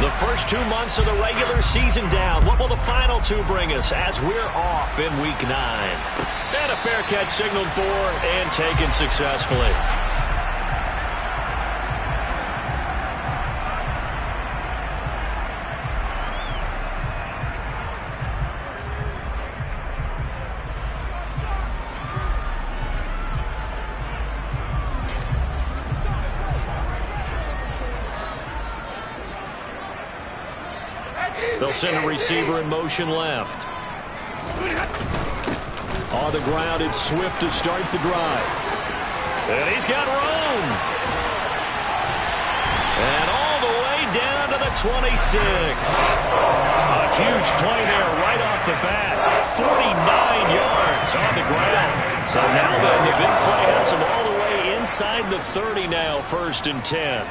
The first 2 months of the regular season down. What will the final 2 bring us as we're off in Week 9? And a fair catch signaled for and taken successfully. They'll send a receiver in motion left. On the ground, it's Swift to start the drive. And he's got room. And all the way down to the 26. A huge play there right off the bat. 49 yards on the ground. So now then, the big play has him all the way inside the 30 now, 1st and 10.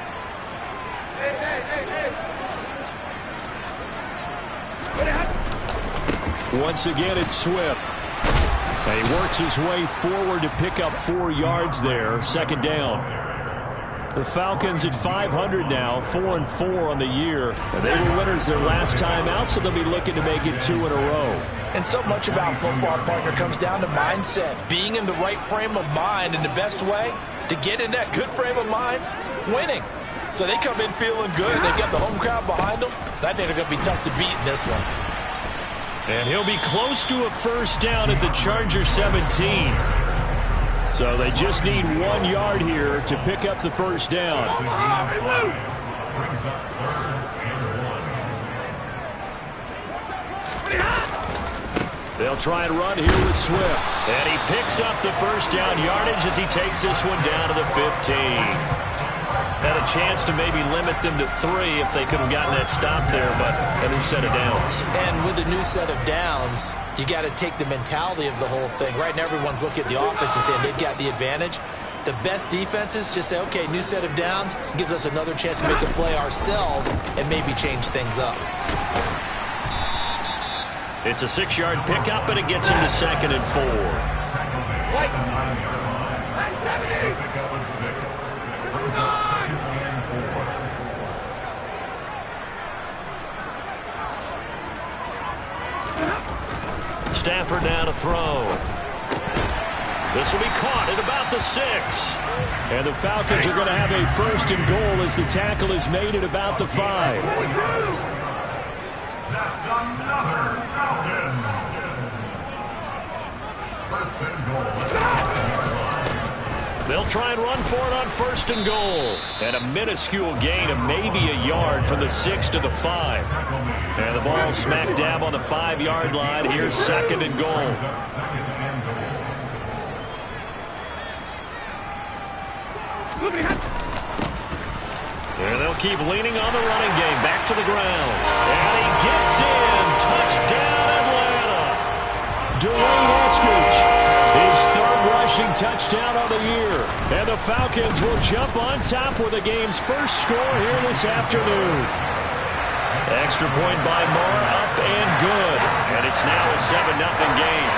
Once again, it's Swift. And he works his way forward to pick up 4 yards there. 2nd down. The Falcons at 500 now, 4-4 on the year. And they were winners their last time out, so they'll be looking to make it 2 in a row. And so much about football, partner, comes down to mindset. Being in the right frame of mind, and the best way to get in that good frame of mind, winning. So they come in feeling good. They've got the home crowd behind them. I think they're going to be tough to beat in this one. And he'll be close to a 1st down at the Charger 17. So they just need 1 yard here to pick up the 1st down. They'll try and run here with Swift. And he picks up the 1st down yardage as he takes this one down to the 15. Had a chance to maybe limit them to 3 if they could have gotten that stop there, but a new set of downs. And with the new set of downs, you got to take the mentality of the whole thing. Right now, everyone's looking at the offense and saying they've got the advantage. The best defenses just say, okay, new set of downs, gives us another chance to make a play ourselves and maybe change things up. It's a 6-yard pickup, and it gets him to 2nd and 4. Stafford now to throw. This will be caught at about the 6. And the Falcons are going to have a 1st and goal as the tackle is made at about the 5. That's another Falcon. 1st and goal. They'll try and run for it on 1st and goal. And a minuscule gain of maybe a yard from the 6 to the 5. And the ball smack dab on the 5-yard line. Here's 2nd and goal. And they'll keep leaning on the running game. Back to the ground. And he gets in. Touchdown, Atlanta. Dwayne Eskridge, his 3rd rushing touchdown of the year. And the Falcons will jump on top with the game's 1st score here this afternoon. Extra point by Moore, up and good. And it's now a 7-0 game.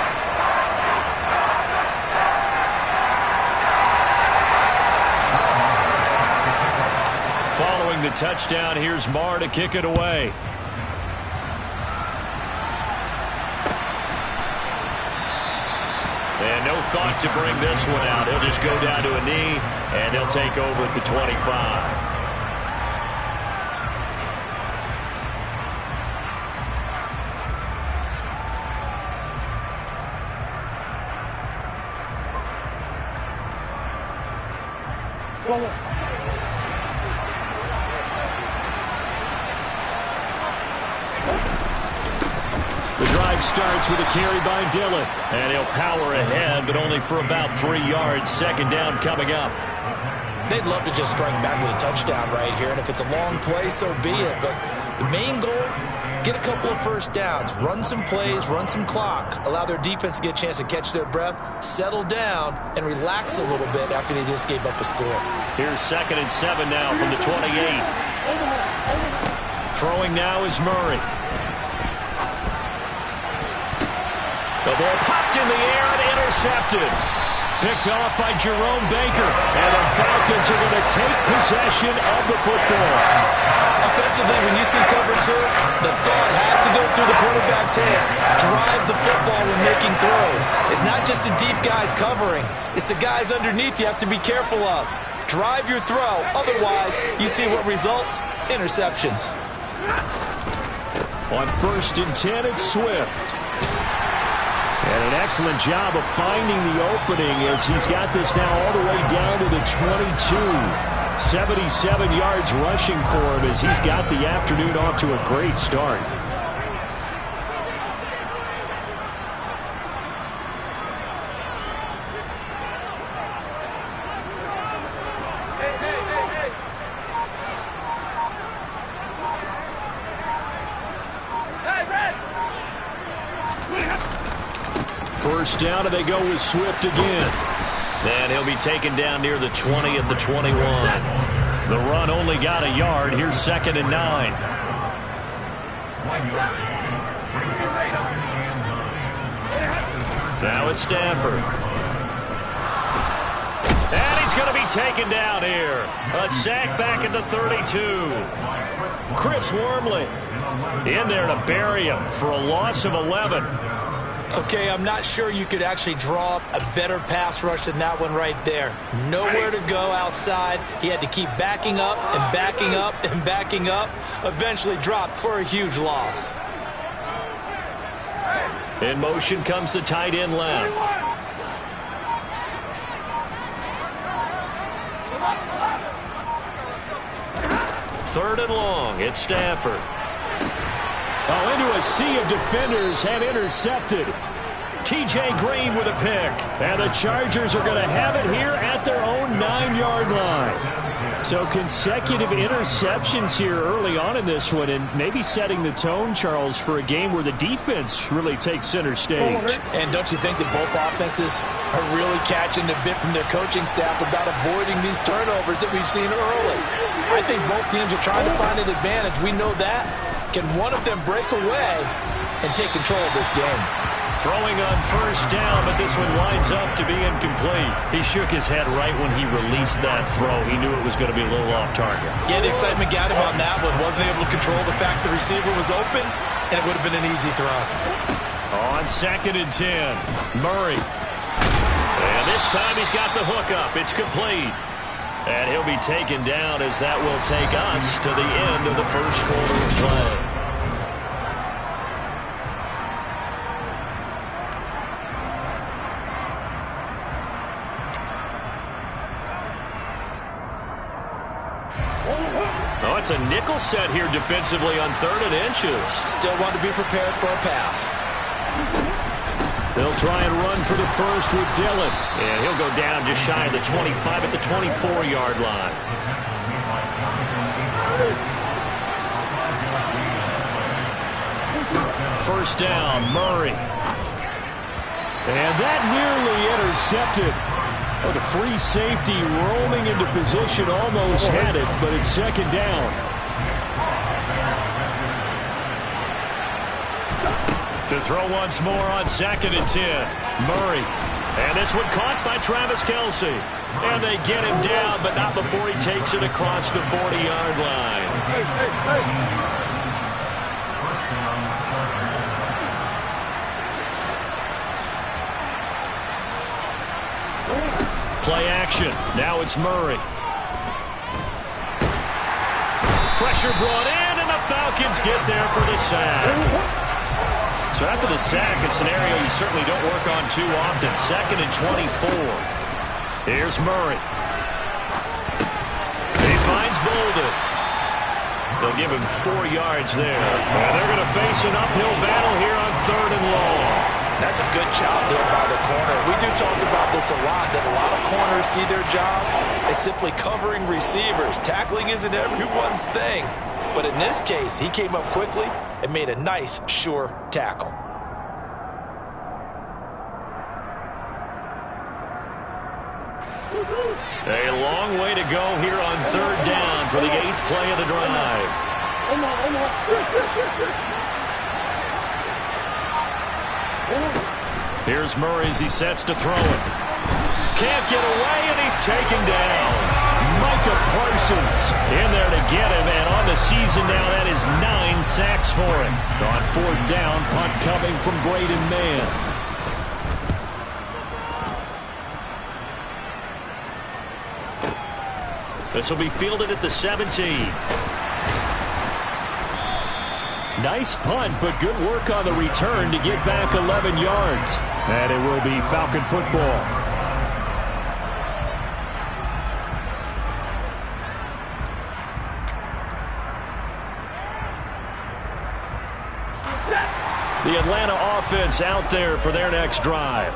Following the touchdown, here's Moore to kick it away. And no thought to bring this one out. He'll just go down to a knee, and he'll take over at the 25. The drive starts with a carry by Dillon. And he'll power ahead, but only for about 3 yards. 2nd down coming up. They'd love to just strike back with a touchdown right here. And if it's a long play, so be it. But the main goal, get a couple of 1st downs. Run some plays, run some clock. Allow their defense to get a chance to catch their breath, settle down, and relax a little bit after they just gave up a score. Here's 2nd and 7 now from the 28. Throwing now is Murray. The ball popped in the air and intercepted. Picked off by Jerome Baker. And the Falcons are going to take possession of the football. Offensively, when you see cover two, the thought has to go through the quarterback's head. Drive the football when making throws. It's not just the deep guys covering. It's the guys underneath you have to be careful of. Drive your throw. Otherwise, you see what results? Interceptions. On 1st and 10, it's Swift. And an excellent job of finding the opening as he's got this now all the way down to the 22. 77 yards rushing for him as he's got the afternoon off to a great start. First down, and they go with Swift again. And he'll be taken down near the 20 at the 21. The run only got a yard. Here's 2nd and 9. Now it's Stafford. And he's going to be taken down here. A sack back at the 32. Chris Wormley in there to bury him for a loss of 11. Okay, I'm not sure you could actually draw up a better pass rush than that one right there. Nowhere to go outside. He had to keep backing up and backing up and backing up. Eventually dropped for a huge loss. In motion comes the tight end left. Third and long. It's Stafford. Oh, into a sea of defenders and intercepted. T.J. Green with a pick. And the Chargers are going to have it here at their own 9-yard line. So consecutive interceptions here early on in this one, and maybe setting the tone, Charles, for a game where the defense really takes center stage. And don't you think that both offenses are really catching a bit from their coaching staff about avoiding these turnovers that we've seen early? I think both teams are trying to find an advantage. We know that. Can one of them break away and take control of this game? Throwing on first down, but this one winds up to be incomplete. He shook his head right when he released that throw. He knew it was going to be a little off target. Yeah, the excitement got him on that one. Wasn't able to control the fact the receiver was open, and it would have been an easy throw. On 2nd and 10, Murray. And this time he's got the hook up. It's complete. And he'll be taken down as that will take us to the end of the first quarter of play. Oh, it's a nickel set here defensively on 3rd and inches. Still want to be prepared for a pass. They'll try and run for the first with Dillon. And he'll go down just shy of the 25 at the 24-yard line. First down, Murray. And that nearly intercepted. Oh, the free safety roaming into position almost had it, but it's 2nd down. To throw once more on 2nd and 10. Murray. And this one caught by Travis Kelce. And they get him down, but not before he takes it across the 40-yard line. Play action. Now it's Murray. Pressure brought in, and the Falcons get there for the sack. So after the sack, a scenario you certainly don't work on too often. 2nd and 24. Here's Murray. He finds Bolden. They'll give him 4 yards there. And they're going to face an uphill battle here on 3rd and long. That's a good job there by the corner. We do talk about this a lot, that a lot of corners see their job as simply covering receivers. Tackling isn't everyone's thing. But in this case, he came up quickly and made a nice, sure tackle. A long way to go here on 3rd down for the 8th play of the drive. Here's Murray as he sets to throw it. can't get away, and he's taken down. Micah Parsons in there to get him, and on the season now, that is 9 sacks for him. On 4th down, punt coming from Braden Mann. This will be fielded at the 17. Nice punt, but good work on the return to get back 11 yards. And it will be Falcon football. The Atlanta offense out there for their next drive.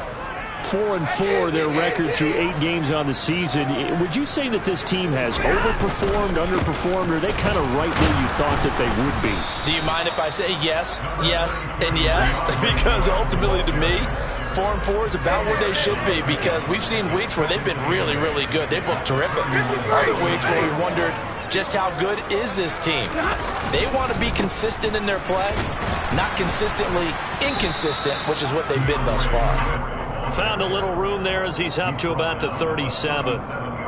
4-4 their record through 8 games on the season. Would you say that this team has overperformed, underperformed, or are they kind of right where you thought that they would be? Do you mind if I say yes, yes, and yes? Because ultimately to me, 4-4 is about where they should be, because we've seen weeks where they've been really, really good. They've looked terrific. Other weeks where we wondered just how good is this team. They want to be consistent in their play, not consistently inconsistent, which is what they've been thus far. Found a little room there as he's up to about the 37.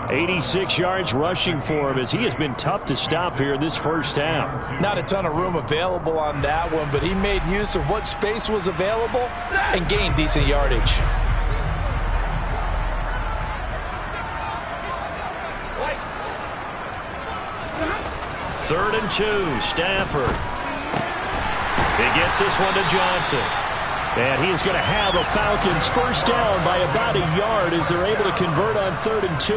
86 yards rushing for him as he has been tough to stop here in this first half. Not a ton of room available on that one, but he made use of what space was available and gained decent yardage. Third and 2, Stafford. He gets this one to Johnson. And he is going to have the Falcons first down by about a yard as they're able to convert on 3rd and 2.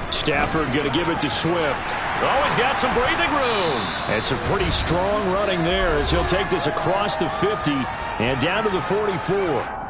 Stafford going to give it to Swift. Oh, he's got some breathing room. And some pretty strong running there as he'll take this across the 50 and down to the 44.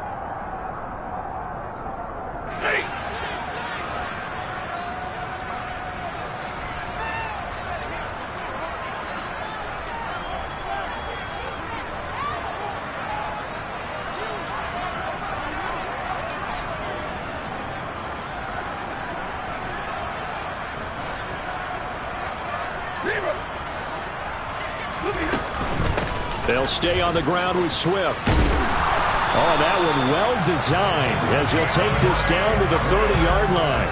They'll stay on the ground with Swift. Oh, that one well designed as he'll take this down to the 30-yard line.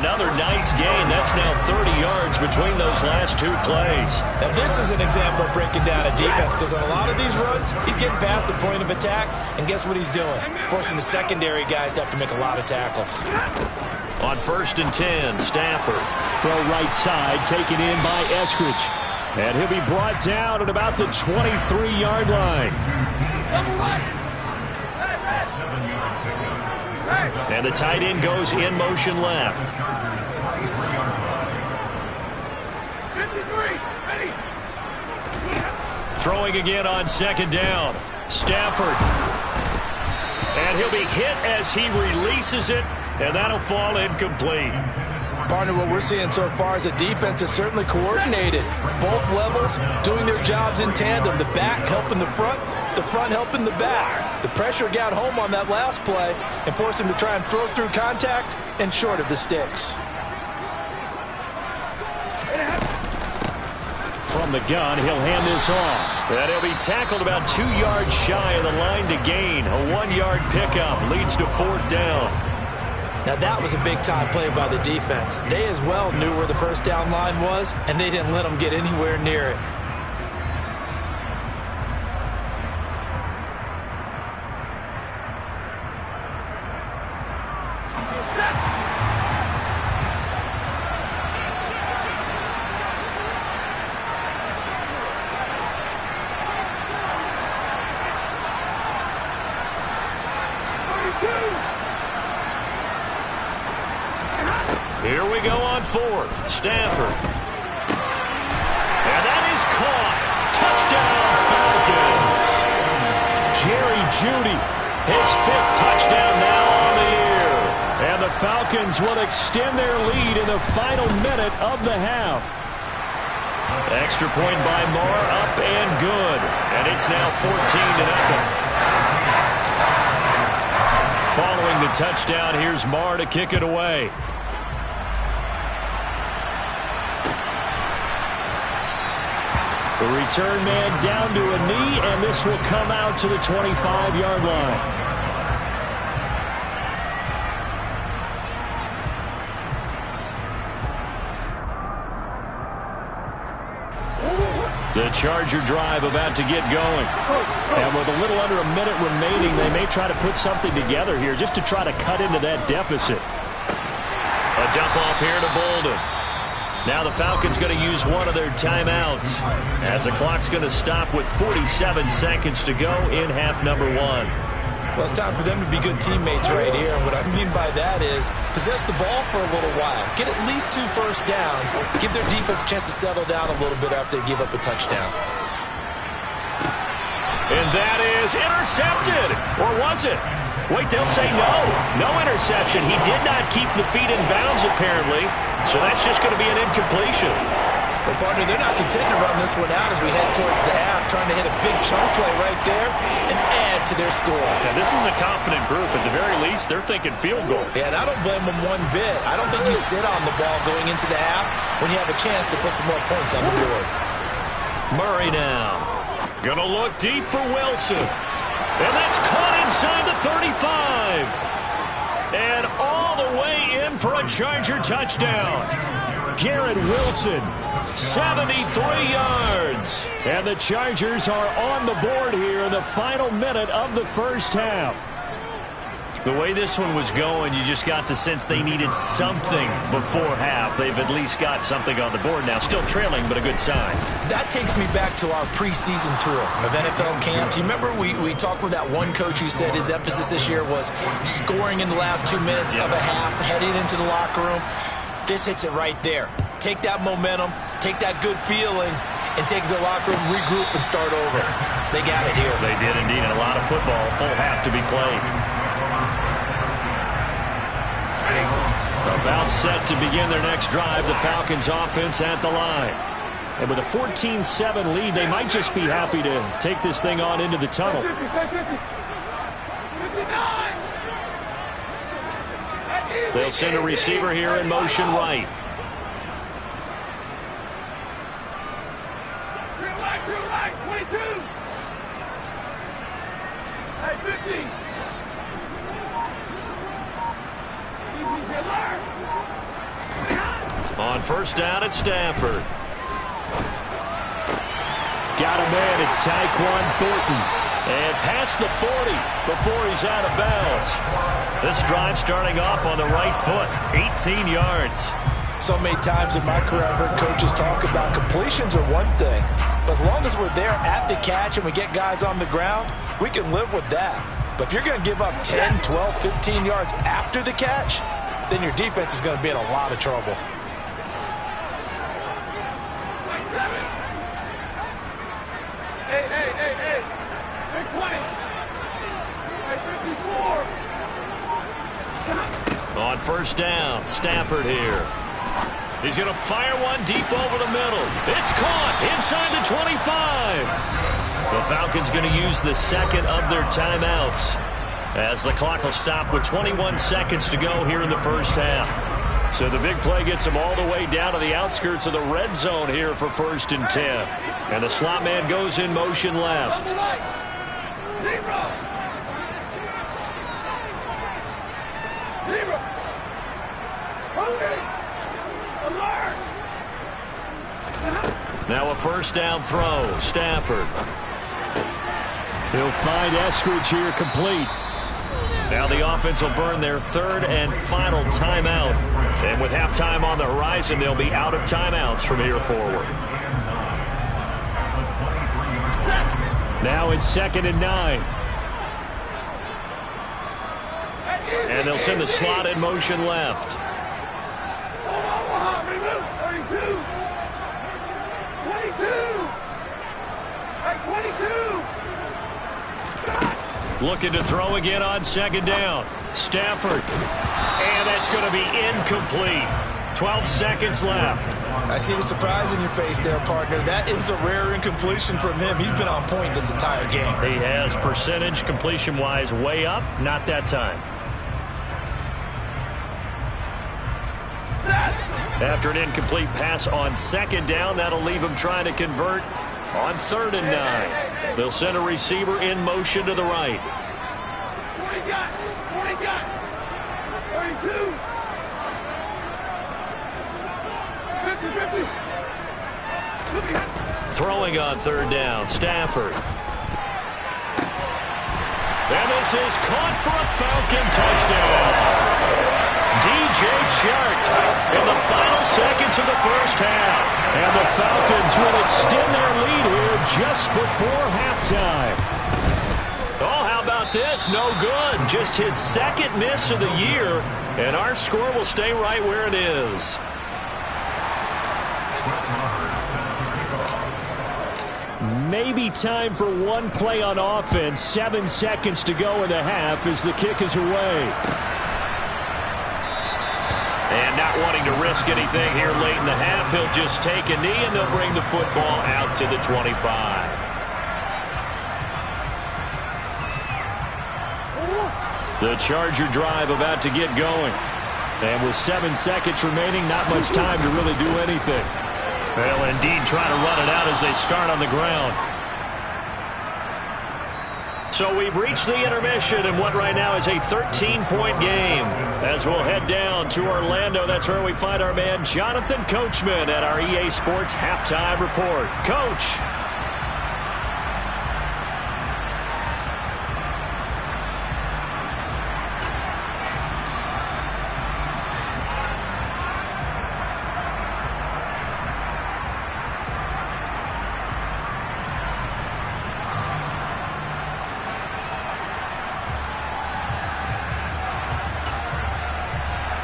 Another nice gain. That's now 30 yards between those last 2 plays. Now, this is an example of breaking down a defense, because on a lot of these runs, he's getting past the point of attack, and guess what he's doing? Forcing the secondary guys to have to make a lot of tackles. On 1st and 10, Stafford. Throw right side, taken in by Eskridge. And he'll be brought down at about the 23-yard line. And the tight end goes in motion left. Throwing again on 2nd down. Stafford. And he'll be hit as he releases it, and that'll fall incomplete. Partner, what we're seeing so far is a defense that's certainly coordinated. Both levels doing their jobs in tandem. The back helping the front helping the back. The pressure got home on that last play and forced him to try and throw through contact and short of the sticks. From the gun, he'll hand this off. And he'll be tackled about 2 yards shy of the line to gain. A 1-yard pickup leads to 4th down. Now, that was a big-time play by the defense. They as well knew where the first down line was, and they didn't let them get anywhere near it. Here we go on 4th. Stafford. And that is caught. Touchdown, Falcons. Jerry Jeudy, his 5th touchdown now on the year. And the Falcons will extend their lead in the final minute of the half. Extra point by Marr, up and good. And it's now 14-0. Following the touchdown, here's Marr to kick it away. The return man down to a knee, and this will come out to the 25-yard line. The Charger drive about to get going. And with a little under a minute remaining, they may try to put something together here just to try to cut into that deficit. A dump off here to Bolden. Now the Falcons going to use one of their timeouts as the clock's going to stop with 47 seconds to go in half number one. Well, it's time for them to be good teammates right here. And what I mean by that is possess the ball for a little while. Get at least 2 first downs. Give their defense a chance to settle down a little bit after they give up a touchdown. And that is intercepted. Or was it? Wait, they'll say no. No interception. He did not keep the feet in bounds, apparently. So that's just going to be an incompletion. Well, partner, they're not content to run this one out as we head towards the half, trying to hit a big chunk play right there and add to their score. Yeah, this is a confident group. At the very least, they're thinking field goal. Yeah, and I don't blame them one bit. I don't think you sit on the ball going into the half when you have a chance to put some more points on the board. Murray now. Gonna look deep for Wilson. And that's caught inside the 35. And all the way in for a Charger touchdown. Garrett Wilson, 73 yards. And the Chargers are on the board here in the final minute of the first half. The way this one was going, you just got the sense they needed something before half. They've at least got something on the board now. Still trailing, but a good sign. That takes me back to our preseason tour of NFL camps. You remember we talked with that one coach who said his emphasis this year was scoring in the last 2 minutes of a half, heading into the locker room. This hits it right there. Take that momentum, take that good feeling, and take it to the locker room, regroup, and start over. They got it here. They did indeed. And a lot of football, full half to be played. About set to begin their next drive, the Falcons offense at the line. And with a 14-7 lead, they might just be happy to take this thing on into the tunnel. They'll send a receiver here in motion right. On first down at Stafford. Got him in. It's Tyquan Thornton. And past the 40 before he's out of bounds. This drive starting off on the right foot. 18 yards. So many times in my career I've heard coaches talk about completions are one thing. But as long as we're there at the catch and we get guys on the ground, we can live with that. But if you're going to give up 10, 12, 15 yards after the catch, then your defense is going to be in a lot of trouble. On first down, Stafford here. He's going to fire one deep over the middle. It's caught inside the 25. The Falcons going to use the second of their timeouts as the clock will stop with 21 seconds to go here in the first half. So the big play gets them all the way down to the outskirts of the red zone here for 1st and 10. And the slot man goes in motion left. Now a first down throw. Stafford. He'll find Eskridge here complete. Now the offense will burn their 3rd and final timeout. And with halftime on the horizon, they'll be out of timeouts from here forward. Now it's 2nd and 9. And they'll send the slot in motion left. Looking to throw again on 2nd down. Stafford. And that's going to be incomplete. 12 seconds left. I see the surprise in your face there, partner. That is a rare incompletion from him. He's been on point this entire game. He has percentage completion-wise way up. Not that time. After an incomplete pass on 2nd down, that'll leave him trying to convert On 3rd and 9. They'll send a receiver in motion to the right. 32. 50. Throwing on 3rd down, Stafford. And this is caught for a Falcon touchdown. DJ Chark in the final seconds of the first half. And the Falcons will extend their lead here just before halftime. Oh, how about this? No good. Just his 2nd miss of the year. And our score will stay right where it is. Maybe time for one play on offense. 7 seconds to go in the half as the kick is away. And not wanting to risk anything here late in the half, he'll just take a knee and they'll bring the football out to the 25. The Charger drive about to get going. And with 7 seconds remaining, not much time to really do anything. Well, indeed, trying to run it out as they start on the ground. So we've reached the intermission in what right now is a 13-point game. As we'll head down to Orlando, that's where we find our man Jonathan Coachman at our EA Sports Halftime Report. Coach.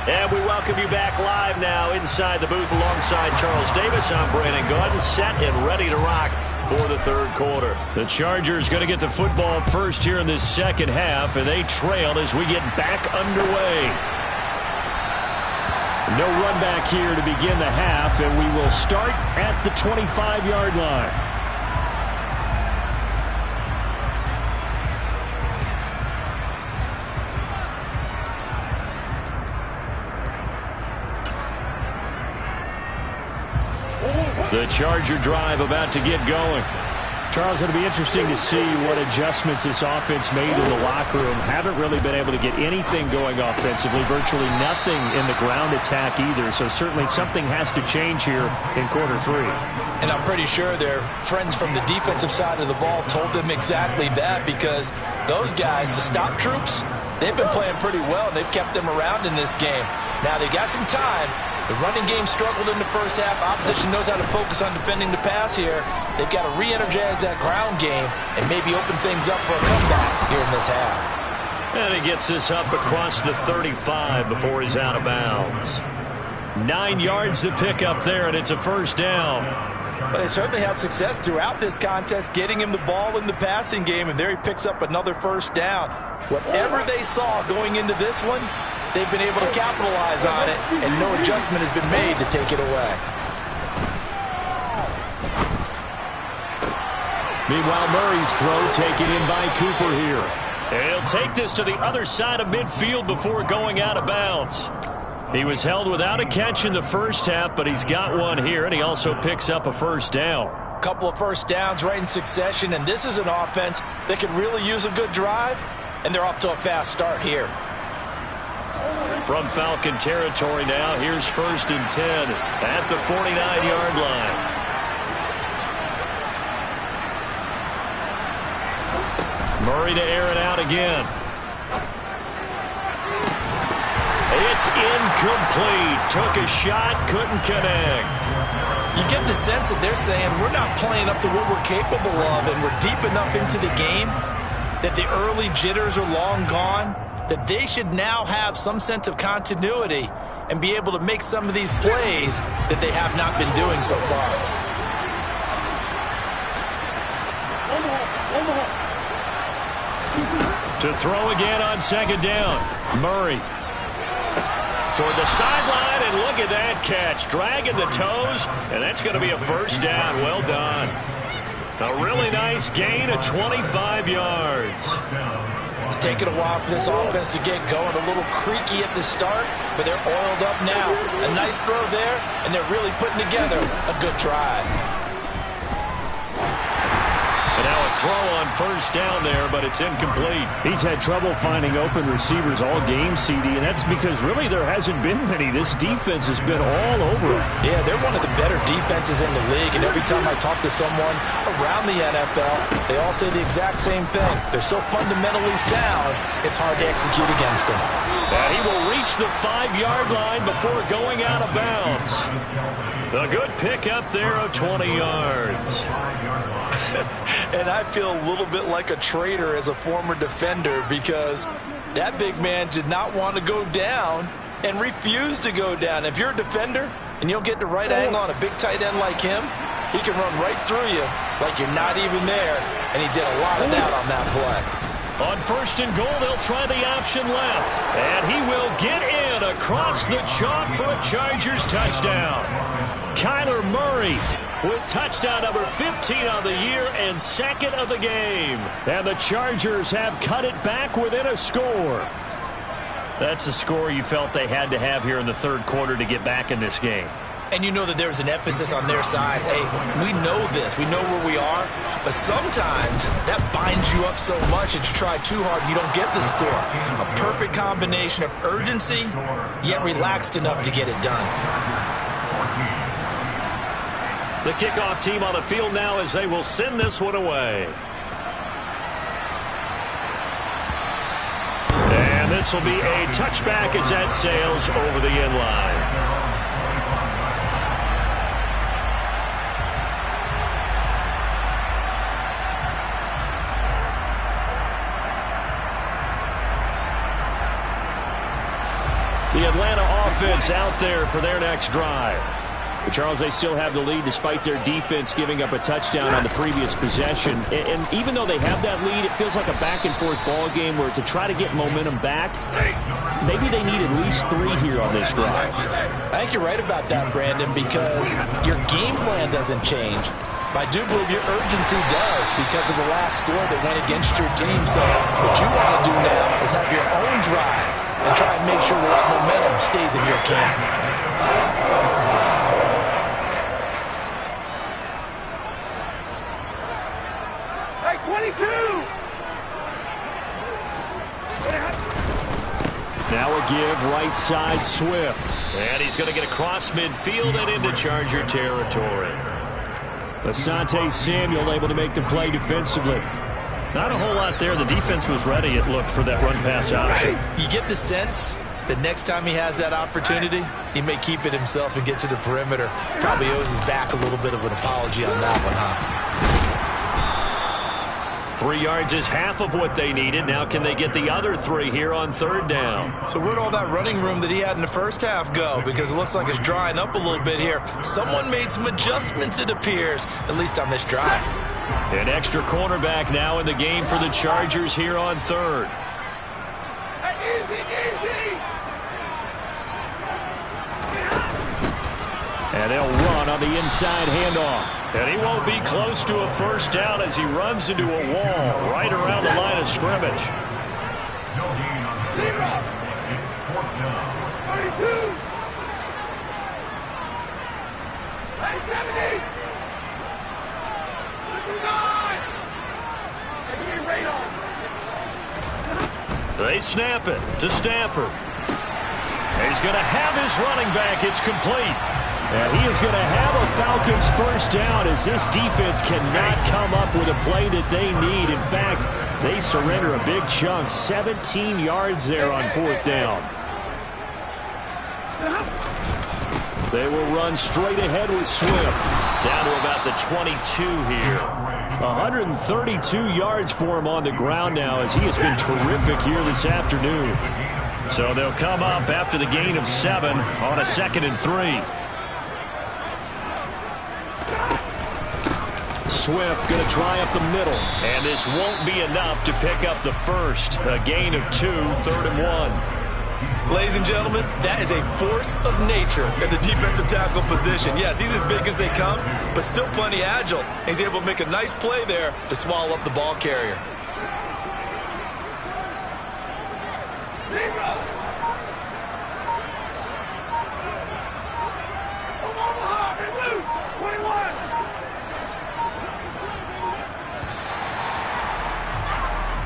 And we welcome you back live now inside the booth alongside Charles Davis. I'm Brandon Gaudin, set and ready to rock for the 3rd quarter. The Chargers going to get the football first here in this 2nd half, and they trail as we get back underway. No run back here to begin the half, and we will start at the 25-yard line. The Charger drive about to get going. Charles, it'll be interesting to see what adjustments this offense made in the locker room. Haven't really been able to get anything going offensively. Virtually nothing in the ground attack either. So certainly something has to change here in quarter 3. And I'm pretty sure their friends from the defensive side of the ball told them exactly that, because those guys, the stop troops, they've been playing pretty well, and they've kept them around in this game. Now they got some time. The running game struggled in the first half. Opposition knows how to focus on defending the pass here. They've got to re-energize that ground game and maybe open things up for a comeback here in this half. And he gets this up across the 35 before he's out of bounds. 9 yards to pick up there, and it's a first down. But they certainly had success throughout this contest, getting him the ball in the passing game, and there he picks up another first down. Whatever they saw going into this one, they've been able to capitalize on it, and no adjustment has been made to take it away. Meanwhile, Murray's throw taken in by Cooper here. And he'll take this to the other side of midfield before going out of bounds. He was held without a catch in the first half, but he's got one here, and he also picks up a first down. Couple of first downs right in succession, and this is an offense that could really use a good drive, and they're off to a fast start here. From Falcon territory now, here's 1st and 10 at the 49-yard line. Murray to air it out again. It's incomplete. Took a shot, couldn't connect. You get the sense that they're saying we're not playing up to what we're capable of, and we're deep enough into the game that the early jitters are long gone, that they should now have some sense of continuity and be able to make some of these plays that they have not been doing so far. To throw again on 2nd down. Murray toward the sideline, and look at that catch. Dragging the toes, and that's going to be a first down. Well done. A really nice gain of 25 yards. It's taken a while for this offense to get going. A little creaky at the start, but they're oiled up now. A nice throw there, and they're really putting together a good drive. Now a throw on first down there, but it's incomplete. He's had trouble finding open receivers all game, CD, and that's because really there hasn't been many. This defense has been all over him. Yeah, they're one of the better defenses in the league, and every time I talk to someone around the NFL, they all say the exact same thing. They're so fundamentally sound, it's hard to execute against them. And he will reach the 5-yard line before going out of bounds. A good pickup there of 20 yards. And I feel a little bit like a traitor as a former defender because that big man did not want to go down and refused to go down. If you're a defender and you don't get the right angle on a big tight end like him, he can run right through you like you're not even there, and he did a lot of that on that play. On first and goal, they'll try the option left. And he will get in across the chalk for a Chargers touchdown. Kyler Murray with touchdown number 15 on the year and second of the game. And the Chargers have cut it back within a score. That's a score you felt they had to have here in the third quarter to get back in this game. And you know that there's an emphasis on their side. Hey, we know this. We know where we are. But sometimes that binds you up so much that you try too hard, you don't get the score. A perfect combination of urgency, yet relaxed enough to get it done. The kickoff team on the field now as they will send this one away. And this will be a touchback as that sails over the end line. The Atlanta offense out there for their next drive. But Charles, they still have the lead despite their defense giving up a touchdown on the previous possession. And even though they have that lead, it feels like a back-and-forth ball game where to try to get momentum back, maybe they need at least 3 here on this drive. I think you're right about that, Brandon, because your game plan doesn't change. But I do believe your urgency does because of the last score that went against your team. So what you want to do now is have your own drive and try and make sure that momentum stays in your camp. Hey, 22! Now a give right side Swift. And he's going to get across midfield and into Charger territory. Asante Samuel able to make the play defensively. Not a whole lot there. The defense was ready, it looked, for that run-pass option. You get the sense that next time he has that opportunity, he may keep it himself and get to the perimeter. Probably owes his back a little bit of an apology on that one, huh? 3 yards is half of what they needed. Now can they get the other 3 here on third down? So where'd all that running room that he had in the first half go? Because it looks like it's drying up a little bit here. Someone made some adjustments, it appears, at least on this drive. An extra cornerback now in the game for the Chargers here on third. And they'll run on the inside handoff. And he won't be close to a first down as he runs into a wall right around the line of scrimmage. No gain on the play. It's fourth down. 32! Hey, 70! 59! They snap it to Stafford. He's going to have his running back. It's complete. And he is going to have a Falcons first down as this defense cannot come up with a play that they need. In fact, they surrender a big chunk, 17 yards there on fourth down. They will run straight ahead with Swift. Down to about the 22 here. 132 yards for him on the ground now as he has been terrific here this afternoon. So they'll come up after the gain of 7 on a 2nd and 3. Swift going to try up the middle. And this won't be enough to pick up the first. A gain of 2, 3rd and 1. Ladies and gentlemen, that is a force of nature at the defensive tackle position. Yes, he's as big as they come, but still plenty agile. He's able to make a nice play there to swallow up the ball carrier.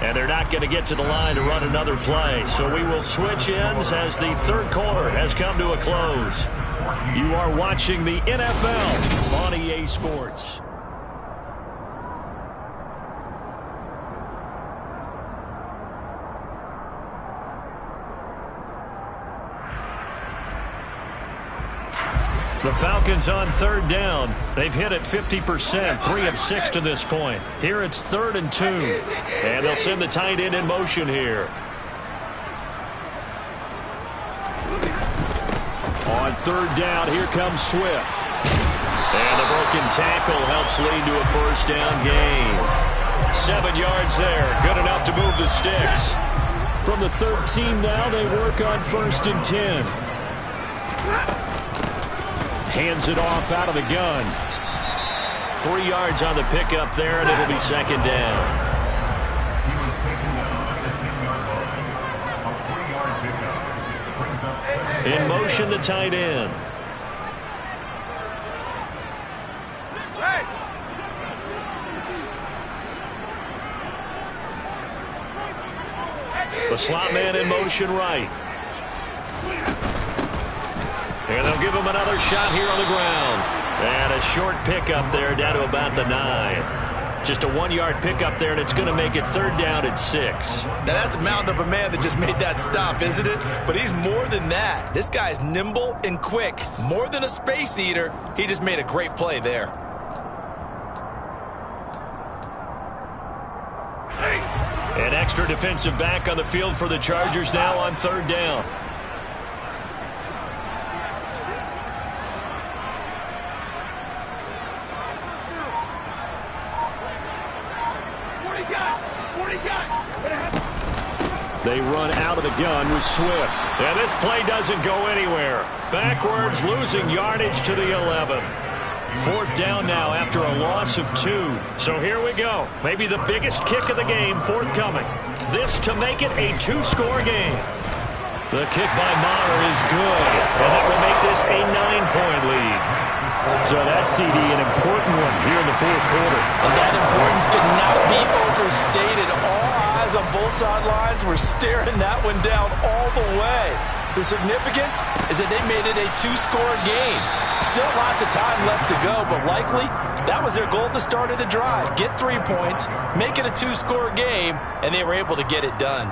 And they're not going to get to the line to run another play. So we will switch ends as the third quarter has come to a close. You are watching the NFL on EA Sports. The Falcons on third down. They've hit it 50%, 3 of 6 to this point. Here it's 3rd and 2. And they'll send the tight end in motion here. On third down, here comes Swift. And the broken tackle helps lead to a first down gain. 7 yards there. Good enough to move the sticks. From the 13 now, they work on 1st and 10. Hands it off out of the gun. 3 yards on the pickup there, and it'll be 2nd down. He was taken down at the 10-yard line. A 3-yard pickup brings up 2nd. In motion, the tight end. The slot man in motion right. And they'll give him another shot here on the ground. And a short pickup there down to about the 9. Just a 1-yard pickup there, and it's going to make it 3rd down at 6. Now, that's a mountain of a man that just made that stop, isn't it? But he's more than that. This guy's nimble and quick. More than a space eater. He just made a great play there. An extra defensive back on the field for the Chargers now on 3rd down. They run out of the gun with Swift. And this play doesn't go anywhere. Backwards, losing yardage to the 11. 4th down now after a loss of 2. So here we go. Maybe the biggest kick of the game forthcoming. This to make it a 2-score game. The kick by Maher is good. And that will make this a 9-point lead. So that's, CD, an important one here in the 4th quarter. And that importance cannot be overstated. All eyes on both sidelines were staring that one down all the way. The significance is that they made it a 2-score game. Still lots of time left to go, but likely that was their goal at the start of the drive. Get 3 points, make it a 2-score game, and they were able to get it done.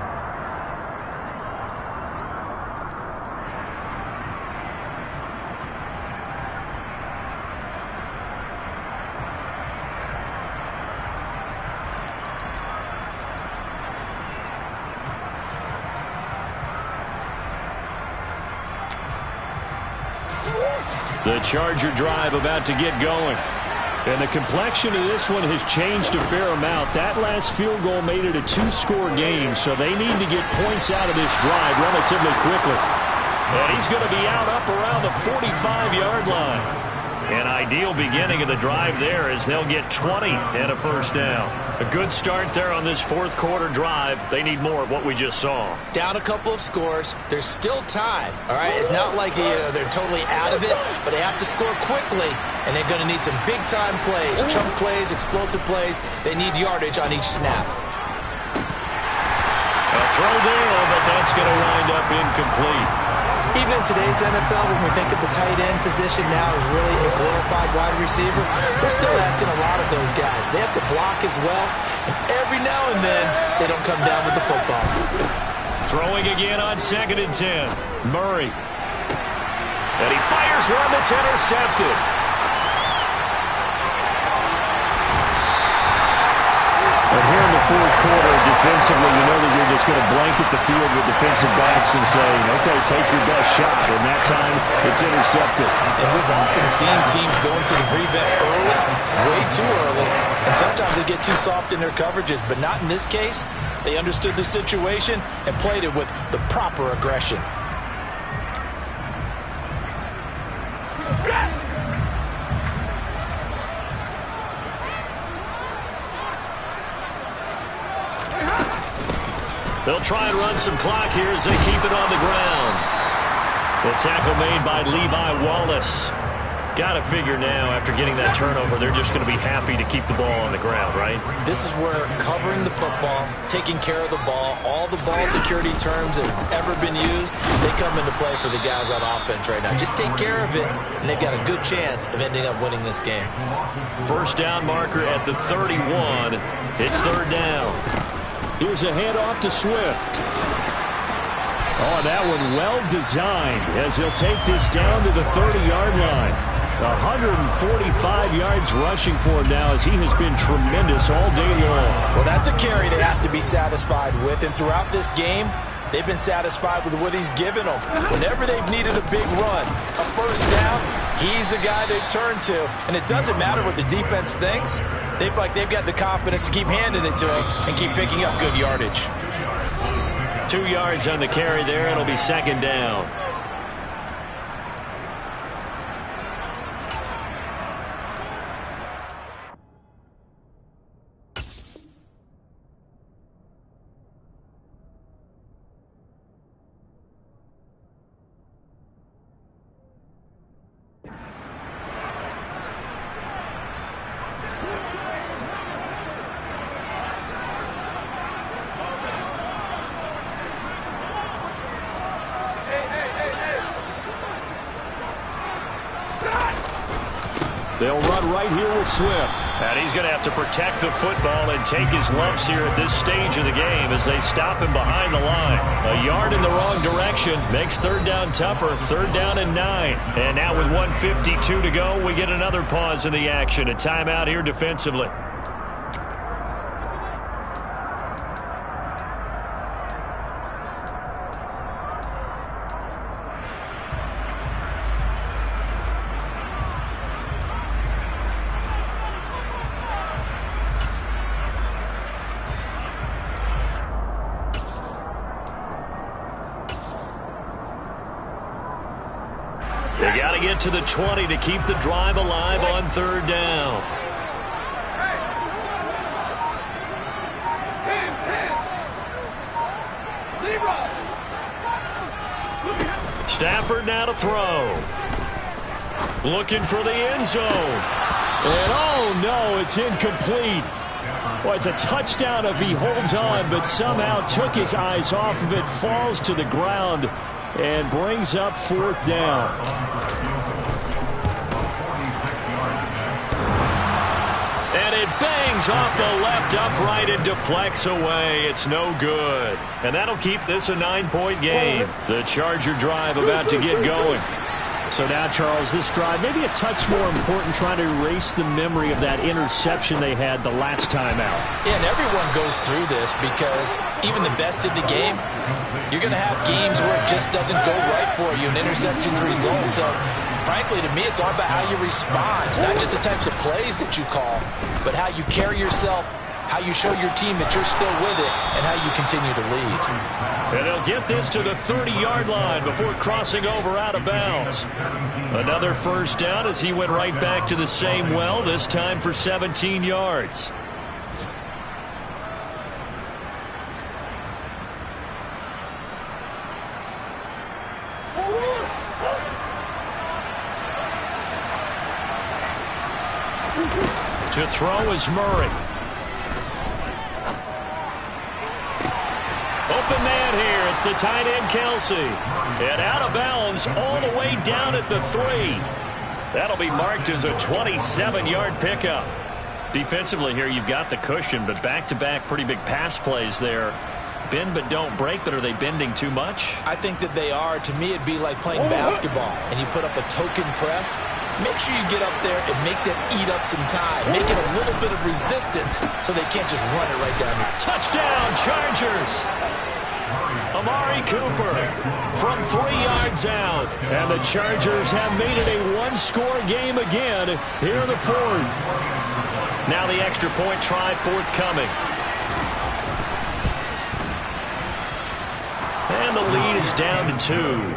The Charger drive about to get going. And the complexion of this one has changed a fair amount. That last field goal made it a 2-score game, so they need to get points out of this drive relatively quickly. And he's going to be out up around the 45-yard line. An ideal beginning of the drive there as they'll get 20 and a first down. A good start there on this 4th quarter drive. They need more of what we just saw. Down a couple of scores. There's still time. All right, it's not like they're totally out of it, but they have to score quickly, and they're going to need some big-time plays, chunk plays, explosive plays. They need yardage on each snap. A throw there, but that's going to wind up incomplete. Even in today's NFL, when we think of the tight end position now as really a glorified wide receiver, we're still asking a lot of those guys. They have to block as well, and every now and then, they don't come down with the football. Throwing again on 2nd and 10. Murray. And he fires one that's intercepted. And here in the 4th quarter, defensively, you know that you're just going to blanket the field with defensive backs and say, okay, take your best shot. And that time, it's intercepted. And we've often seen teams go into the prevent early, way too early, and sometimes they get too soft in their coverages, but not in this case. They understood the situation and played it with the proper aggression. They'll try and run some clock here as they keep it on the ground. The tackle made by Levi Wallace. Got to figure now, after getting that turnover, they're just going to be happy to keep the ball on the ground, right? This is where covering the football, taking care of the ball, all the ball security terms that have ever been used, they come into play for the guys on offense right now. Just take care of it, and they've got a good chance of ending up winning this game. First down marker at the 31. It's third down. Here's a handoff to Swift. Oh, that one well designed as he'll take this down to the 30-yard line. 145 yards rushing for him now as he has been tremendous all day long. Well, that's a carry they have to be satisfied with, and throughout this game, they've been satisfied with what he's given them. Whenever they've needed a big run, a first down, he's the guy they've turned to. And it doesn't matter what the defense thinks. They've got the confidence to keep handing it to him and keep picking up good yardage. 2 yards on the carry there. It'll be second down. They'll run right here with Swift. And he's going to have to protect the football and take his lumps here at this stage of the game as they stop him behind the line. A yard in the wrong direction makes third down tougher. Third down and 9. And now with 1:52 to go, we get another pause in the action. A timeout here defensively. They got to get to the 20 to keep the drive alive on third down. Stafford now to throw. Looking for the end zone. And oh no, it's incomplete. Well, it's a touchdown if he holds on, but somehow took his eyes off of it, falls to the ground, and brings up fourth down. And it bangs off the left upright and deflects away. It's no good. And that'll keep this a 9-point game. The Charger drive about to get going. So now, Charles, this drive maybe a touch more important, trying to erase the memory of that interception they had the last time out. Yeah, and everyone goes through this because even the best in the game, you're going to have games where it just doesn't go right for you, and interceptions result. So, frankly, to me, it's all about how you respond, not just the types of plays that you call, but how you carry yourself, how you show your team that you're still with it, and how you continue to lead. And they'll get this to the 30-yard line before crossing over out of bounds. Another first down as he went right back to the same well, this time for 17 yards. To throw is Murray. Open man here. It's the tight end, Kelsey. And out of bounds all the way down at the 3. That'll be marked as a 27-yard pickup. Defensively here, you've got the cushion, but back-to-back pretty big pass plays there. Bend but don't break, but are they bending too much? I think that they are. To me, it'd be like playing basketball, and you put up a token press. Make sure you get up there and make them eat up some time. Make it a little bit of resistance so they can't just run it right down here. Touchdown, Chargers! Amari Cooper from 3 yards out. And the Chargers have made it a one-score game again here in the fourth. Now the extra point try forthcoming. And the lead is down to 2.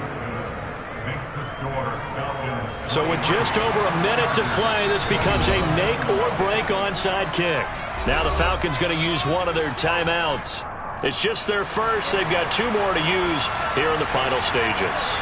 So with just over a minute to play, this becomes a make-or-break onside kick. Now the Falcons going to use one of their timeouts. It's just their first. They've got 2 more to use here in the final stages.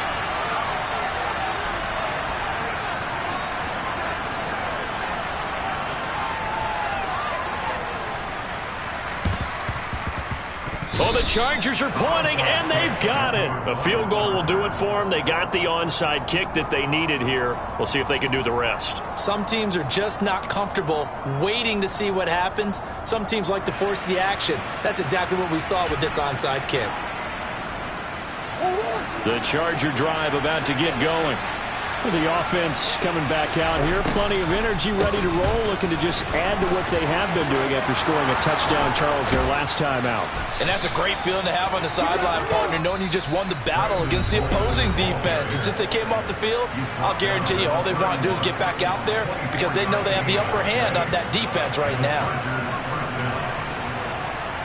Oh, the Chargers are pointing, and they've got it. A field goal will do it for them. They got the onside kick that they needed here. We'll see if they can do the rest. Some teams are just not comfortable waiting to see what happens. Some teams like to force the action. That's exactly what we saw with this onside kick. The Charger drive about to get going. The offense coming back out here. Plenty of energy, ready to roll, looking to just add to what they have been doing after scoring a touchdown, Charles, their last time out. And that's a great feeling to have on the sideline, partner, knowing you just won the battle against the opposing defense. And since they came off the field, I'll guarantee you all they want to do is get back out there because they know they have the upper hand on that defense right now.